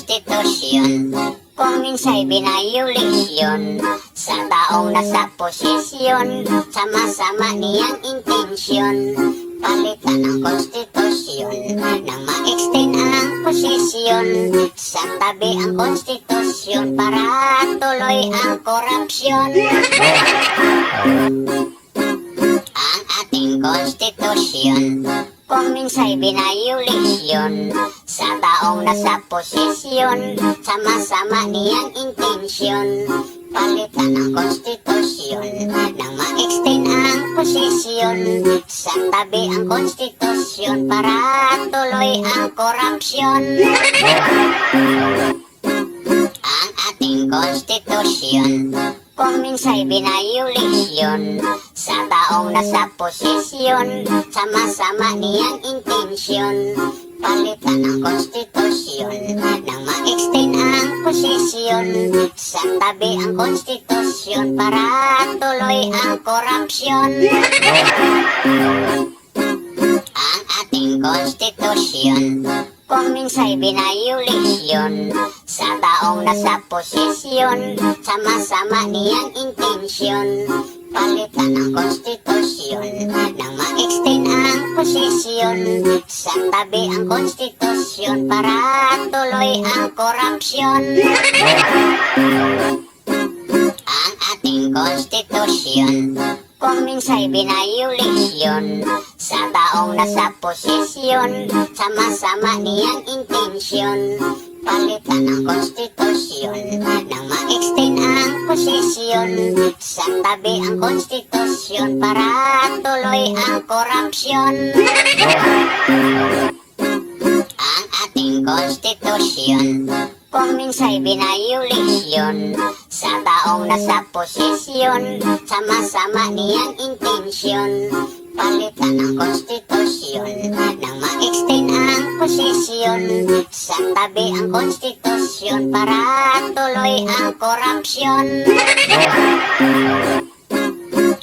konstitusyon. Kung minsa'y binayulisyon sa taong nasa posisyon, sama-sama niyang intensyon, palitan ang konstitusyon nang ma-extend ang posisyon. Sa tabi ang konstitusyon para tuloy ang korupsyon. Ang ating konstitusyon, kung minsa'y binayulisyon sa taong nasa posisyon, sama-sama niyang intensyon, palitan ang konstitusyon nang ma-extend ang posisyon. Sa tabi ang konstitusyon para tuloy ang korupsyon. Ang ating konstitusyon, kung minsa'y binayulisyon sa taong nasa posisyon, sama-sama niyang intensyon, palitan ang konstitusyon nang ma-extend ang posisyon. Sa tabi ang konstitusyon para tuloy ang korupsyon. Ang ating konstitusyon, kung minsa'y binayulisyon sa taong nasa posisyon, sama-sama niyang intensyon, palitan ang konstitusyon nang ma-extend ang posisyon. Sa tabi ang konstitusyon para tuloy ang korupsyon. Ang ating konstitusyon, kung minsa'y binayulisyon sa taong nasa posisyon, sama-sama niyang intensyon, palitan ang konstitusyon nang ma-extend ang posisyon. Sa tabi ang konstitusyon para tuloy ang korupsyon. Ang ating konstitusyon, kung minsa'y binayulisyon sa taong nasa posisyon, sama-sama niyang intensyon, palitan ang konstitusyon nang ma-extend ang posisyon. Sa tabi ang konstitusyon para tuloy ang korupsyon.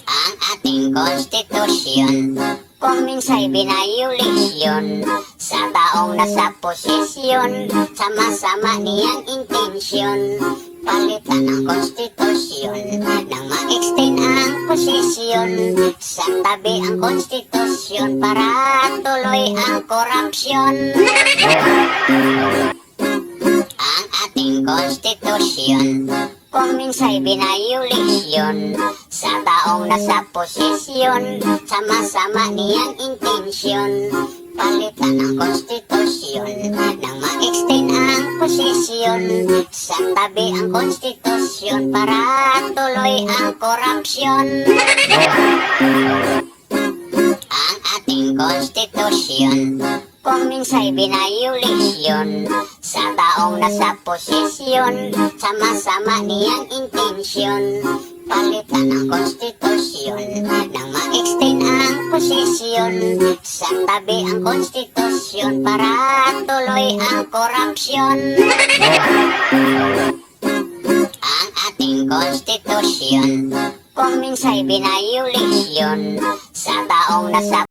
Ang ating konstitusyon, kung minsa'y binayulisyon sa taong nasa posisyon, sama-sama niyang intensyon, palitan ang konstitusyon nang ma-extend ang posisyon. Sa tabi ang konstitusyon para tuloy ang korupsyon. Ang ating konstitusyon, kung minsa'y binayulisyon sa taong nasa posisyon, sama-sama niyang intensyon, palitan ang konstitusyon nang ma-extend ang posisyon. Sa tabi ang konstitusyon para tuloy ang korupsyon. Ang ating konstitusyon, kung minsa'y binayulisyon sa taong nasa posisyon, sama-sama niyang intensyon, palitan ang konstitusyon nang ma-extend ang posisyon. Sa tabi ang konstitusyon para tuloy ang korupsyon. Ang ating konstitusyon, kung minsa'y binayulisyon sa taong nasa